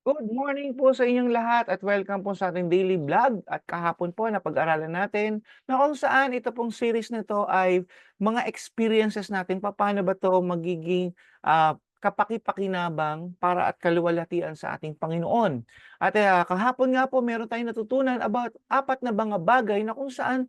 Good morning po sa inyong lahat at welcome po sa ating daily vlog at kahapon po na pag-aralan natin na kung saan ito pong series na ito ay mga experiences natin, paano ba ito magiging kapaki-pakinabang para at kaluwalhatian sa ating Panginoon. At kahapon nga po meron tayong natutunan about apat na mga bagay na kung saan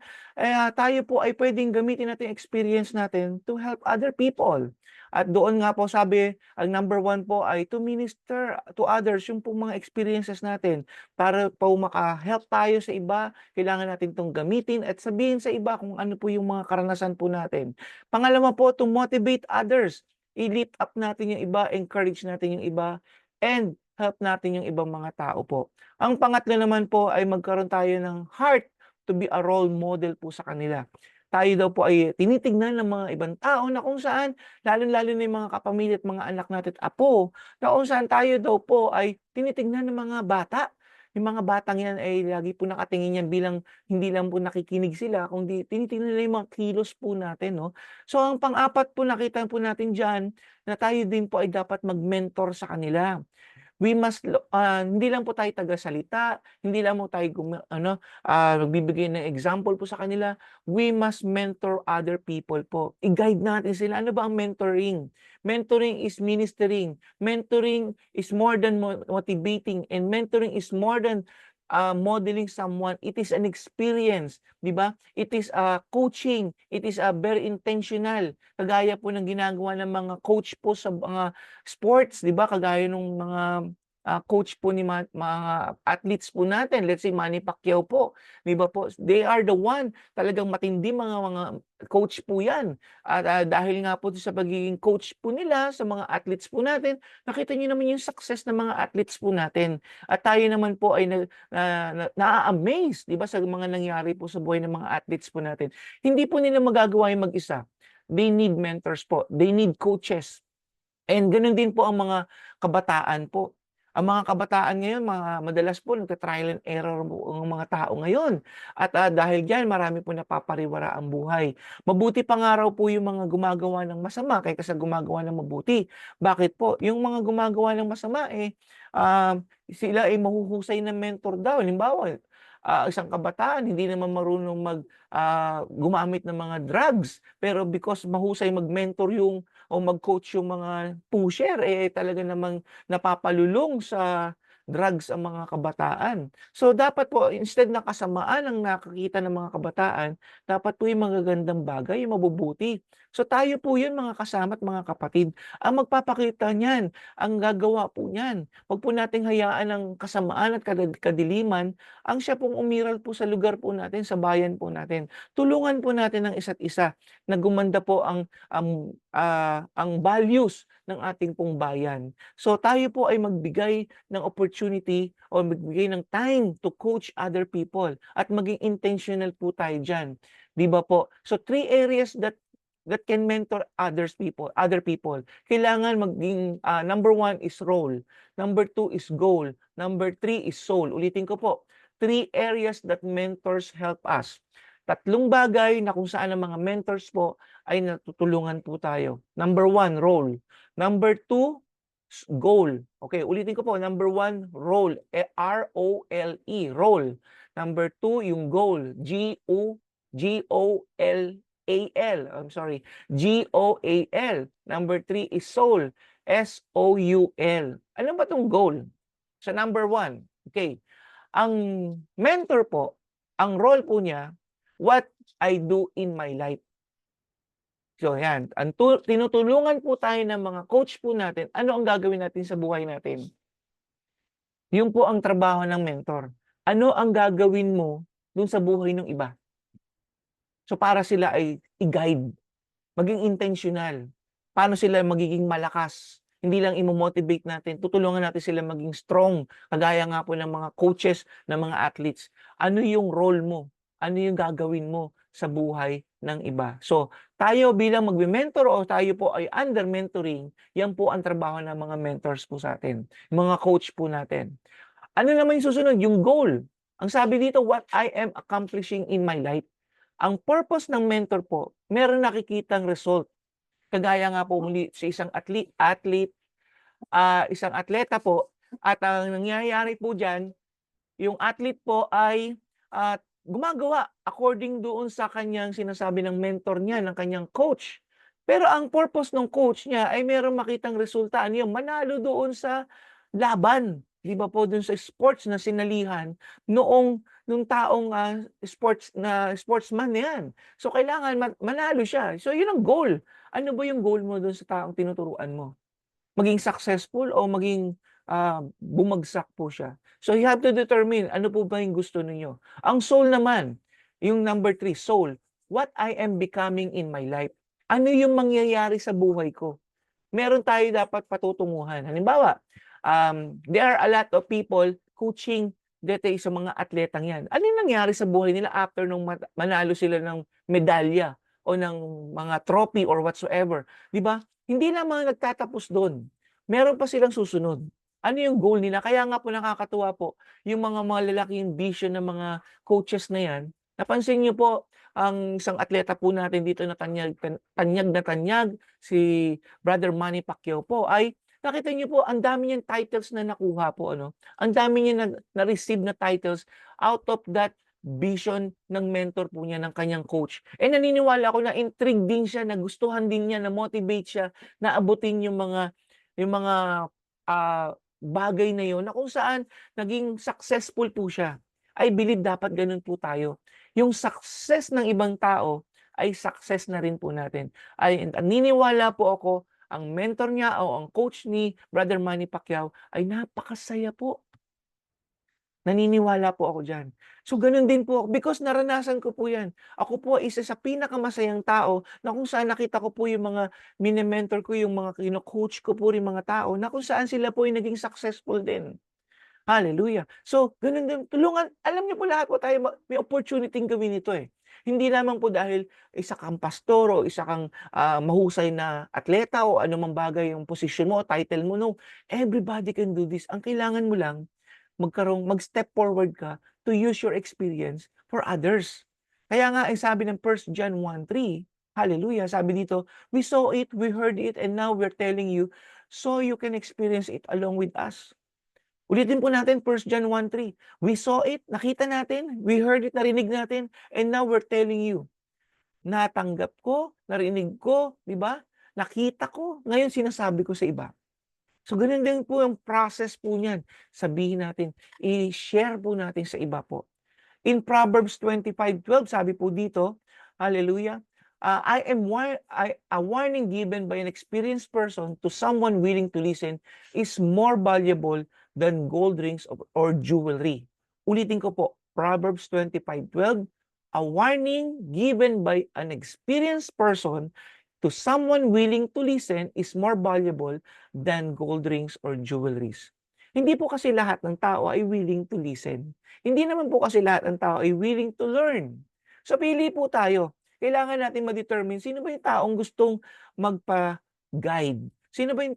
tayo po ay pwedeng gamitin natin experience natin to help other people. At doon nga po sabi, ang number one po ay to minister to others, yung pong mga experiences natin. Para po maka-help tayo sa iba, kailangan natin 'tong gamitin at sabihin sa iba kung ano po yung mga karanasan po natin. Pangalawa po, to motivate others. I-lift up natin yung iba, encourage natin yung iba, and help natin yung ibang mga tao po. Ang pangatlo naman po ay magkaroon tayo ng heart to be a role model po sa kanila. Tayo daw po ay tinitignan ng mga ibang tao na kung saan lalong-lalo na yung mga kapamilya at mga anak natin at apo, na kung saan tayo daw po ay tinitignan ng mga bata. Yung mga batang yan ay lagi po nakatingin yan bilang hindi lang po nakikinig sila, kundi tinitingnan nila yung mga kilos po natin, no? So, ang pang-apat po nakita po natin diyan na tayo din po ay dapat mag-mentor sa kanila. We must hindi lang po tayo tagasalita, hindi lang po tayo nagbibigay ng example po sa kanila. We must mentor other people po. I-guide natin sila. Ano ba ang mentoring? Mentoring is ministering. Mentoring is more than motivating, and mentoring is more than modeling someone. It is an experience, 'di ba? It is coaching. It is very intentional. Kagaya po ng ginagawa ng mga coach po sa mga sports, 'di ba? Kagaya nung mga coach po ni mga athletes po natin, let's say Manny Pacquiao po, 'di ba po? They are the one, talagang matindi mga coach po 'yan. At dahil nga po sa pagiging coach po nila sa mga athletes po natin, nakita niyo naman yung success ng mga athletes po natin. At tayo naman po ay naa-amaze, 'di ba, sa mga nangyari po sa buhay ng mga athletes po natin. Hindi po nila magagawa 'yung mag-isa. They need mentors po, they need coaches. And gano'n din po ang mga kabataan po. Ang mga kabataan ngayon, madalas po nagta-trial and error po ang mga tao ngayon. At dahil diyan marami po napapariwara ang buhay. Mabuti pa nga raw po yung mga gumagawa ng masama kaysa sa gumagawa ng mabuti. Bakit po? Yung mga gumagawa ng masama, sila ay mahuhusay na mentor daw. Halimbawa, isang kabataan hindi naman marunong gumamit ng mga drugs, pero because mahusay mag-mentor yung o mag-coach yung mga pusher, talaga namang napapalulong sa drugs ang mga kabataan. So, dapat po instead na kasamaan ang nakikita ng mga kabataan, dapat po yung magagandang bagay, yung mabubuti. So, tayo po yun mga kasama at mga kapatid. Ang magpapakita niyan, ang gagawa po niyan. Huwag po nating hayaan ang kasamaan at kadiliman ang siya pong umiral po sa lugar po natin, sa bayan po natin. Tulungan po natin ang isa't isa na gumanda po ang values ng ating pong bayan. So tayo po ay magbigay ng opportunity o magbigay ng time to coach other people at maging intentional po tayo diyan. 'Di ba po? So three areas that can mentor other people. Kailangan maging number one is role, number two is goal, number three is soul. Ulitin ko po, three areas that mentors help us. Tatlong bagay na kung saan ang mga mentors po ay natutulungan po tayo. Number one, role. Number two, goal. Okay, ulitin ko po. Number one, role. R-O-L-E, role. Number two, yung goal. G-O-L-A-L. I'm sorry. G-O-A-L. Number three is soul. S-O-U-L. Ano ba tong goal? Sa number one, okay. Ang mentor po, ang role po niya, what I do in my life. So yan, tinutulungan po tayo ng mga coach po natin, ano ang gagawin natin sa buhay natin. Yun po ang trabaho ng mentor. Ano ang gagawin mo dun sa buhay ng iba? So para sila ay i-guide, maging intentional. Paano sila magiging malakas? Hindi lang imo-motivate natin, tutulungan natin sila maging strong, kagaya nga po ng mga coaches, ng mga athletes. Ano yung role mo? Ano yung gagawin mo sa buhay ng iba? So, tayo bilang magme-mentor o tayo po ay under mentoring, yan po ang trabaho ng mga mentors po sa atin, mga coach po natin. Ano naman yung susunod? Yung goal. Ang sabi dito, what I am accomplishing in my life. Ang purpose ng mentor po, meron nakikitang result. Kagaya nga po muli sa isang isang atleta po, At ang nangyayari po diyan, yung athlete po ay, gumagawa according doon sa kanyang sinasabi ng mentor niya, ng kanyang coach. Pero ang purpose ng coach niya ay merong makitang resulta, ano yun, manalo doon sa laban, 'di ba po, dun sa sports na sinalihan nung taong, sportsman na 'yan. So kailangan manalo siya. So yun ang goal. Ano ba yung goal mo dun sa taong tinuturuan mo? Maging successful o maging, bumagsak po siya. So you have to determine ano po ba yung gusto ninyo. Ang soul naman, yung number 3, soul. What I am becoming in my life. Ano yung mangyayari sa buhay ko? Meron tayo dapat patutunguhan. Halimbawa, there are a lot of people coaching dati sa mga atletang 'yan. Ano yung nangyari sa buhay nila after nung manalo sila ng medalya o ng mga trophy or whatsoever, 'di ba? Hindi lamang nagtatapos dun, meron pa silang susunod. Ano yung goal nila? Kaya nga po nakakatuwa po yung mga malalaking vision ng mga coaches na 'yan. Napansin niyo po ang isang atleta po natin dito na tanyag na tanyag, si Brother Manny Pacquiao po ay nakita niyo po ang dami niyang titles na nakuha po ano, ang dami niya na-receive na titles out of that vision ng mentor po niya, ng kanyang coach. Naniniwala ako na intrigue din siya, nagustuhan din niya, na-motivate siya na abutin yung mga, bagay na yun na kung saan naging successful po siya. I believe dapat gano'n po tayo. Yung success ng ibang tao ay success na rin po natin. Naniniwala po ako ang mentor niya o ang coach ni Brother Manny Pacquiao ay napakasaya po. Naniniwala po ako diyan. So gano'n din po ako because naranasan ko po 'yan. Ako po ay isa sa pinakamasayang tao na kung saan nakita ko po yung mga mini-mentor ko, yung mga kino-coach ko po ring mga tao na kung saan sila po ay naging successful din. Hallelujah. So gano'n din tulungan alam niyo po lahat po tayo may opportunity gawin ito, eh. Hindi lamang po dahil isa kang pastor o isa kang, mahusay na atleta o anumang bagay yung posisyon mo o title mo, no. Everybody can do this. Ang kailangan mo lang mag-step forward ka to use your experience for others. Kaya nga ang sabi ng 1 John 1:3, hallelujah, sabi dito, "We saw it, we heard it, and now we're telling you, so you can experience it along with us." Ulitin po natin 1 John 1:3, "We saw it, nakita natin, we heard it, narinig natin, and now we're telling you." Natanggap ko, narinig ko, 'di ba? Nakita ko, ngayon sinasabi ko sa iba. So, gano'n din po yung process po niyan. Sabihin natin, i-share po natin sa iba po. In Proverbs 25:12 sabi po dito, hallelujah, a warning given by an experienced person to someone willing to listen is more valuable than gold rings or jewelry. Ulitin ko po, Proverbs 25:12, a warning given by an experienced person to someone willing to listen is more valuable than gold rings or jewelries. Hindi po kasi lahat ng tao ay willing to listen. Hindi naman po kasi lahat ng tao ay willing to learn. So pili po tayo. Kailangan natin ma-determine sino ba yung taong gustong magpa-guide. Sino bang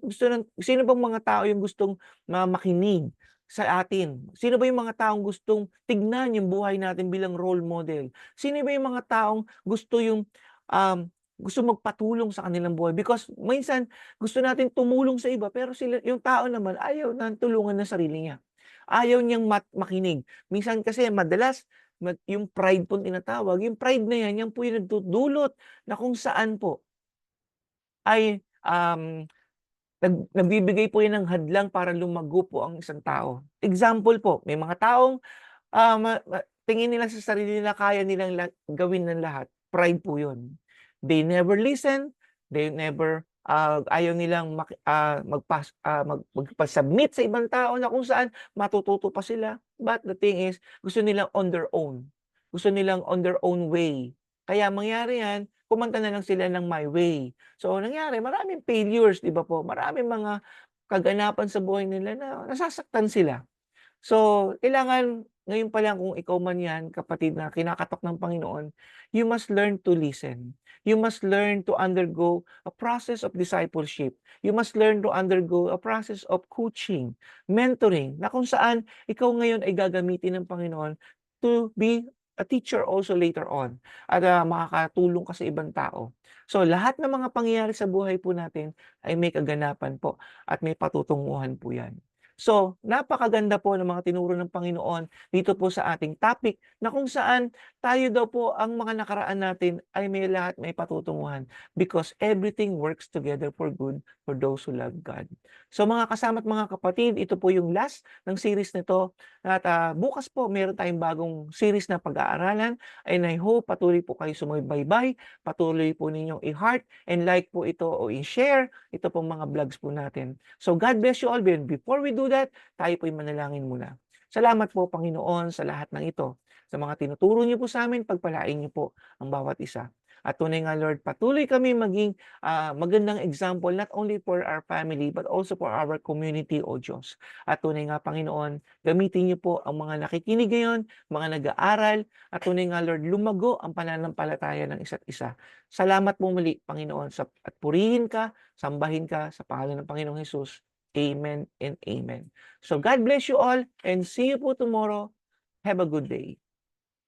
mga tao yung gustong makinig sa atin? Sino ba yung mga taong gustong tignan yung buhay natin bilang role model? Sino ba yung mga taong um, gusto magpatulong sa kanilang buhay? Because minsan gusto natin tumulong sa iba pero yung tao naman ayaw na tulungan ng sarili niya. Ayaw niyang makinig. Minsan kasi madalas yung pride pong tinatawag, yung pride na yan po yung nagdudulot na kung saan po ay, nagbibigay po yan ng hadlang para lumago po ang isang tao. Example po, may mga taong, tingin nila sa sarili nila kaya nilang gawin ng lahat, pride po yun. They never listen, they never, ayaw nilang magpa-submit sa ibang tao na kung saan matututo pa sila. But the thing is, gusto nilang on their own. Gusto nilang on their own way. Kaya mangyari yan, kumanta na lang sila ng my way. So nangyari, maraming failures, 'di ba po? Maraming mga kaganapan sa buhay nila na nasasaktan sila. So, kailangan ngayon pa lang kung ikaw man 'yan, kapatid na kinakatok ng Panginoon, you must learn to listen. You must learn to undergo a process of discipleship. You must learn to undergo a process of coaching, mentoring, na kung saan ikaw ngayon ay gagamitin ng Panginoon to be a teacher also later on at, makakatulong ka sa ibang tao. So, lahat ng mga pangyayari sa buhay po natin ay may kaganapan po at may patutunguhan po 'yan. So, napakaganda po ng mga tinuro ng Panginoon dito po sa ating topic na kung saan tayo daw po ang mga nakaraan natin ay may lahat may patutunguhan because everything works together for good for those who love God. So mga kasama at mga kapatid, ito po yung last ng series nito at bukas po meron tayong bagong series na pag-aaralan and I hope patuloy po kayo sumubaybay, patuloy po ninyong i-heart and like po ito o i-share ito pong mga vlogs po natin. So God bless you all. Before we do that, tayo po'y manalangin muna. Salamat po Panginoon sa lahat ng ito. Sa mga tinuturo niyo po sa amin, pagpalain niyo po ang bawat isa. At tunay nga Lord, patuloy kami maging magandang example not only for our family but also for our community, O Diyos. At tunay nga Panginoon, gamitin niyo po ang mga nakikinig ngayon, mga nag-aaral, at tunay nga Lord, lumago ang pananampalataya ng isa't isa. Salamat po muli, Panginoon, at purihin ka, sambahin ka sa pangalan ng Panginoong Hesus. Amen and amen. So God bless you all and see you po tomorrow. Have a good day.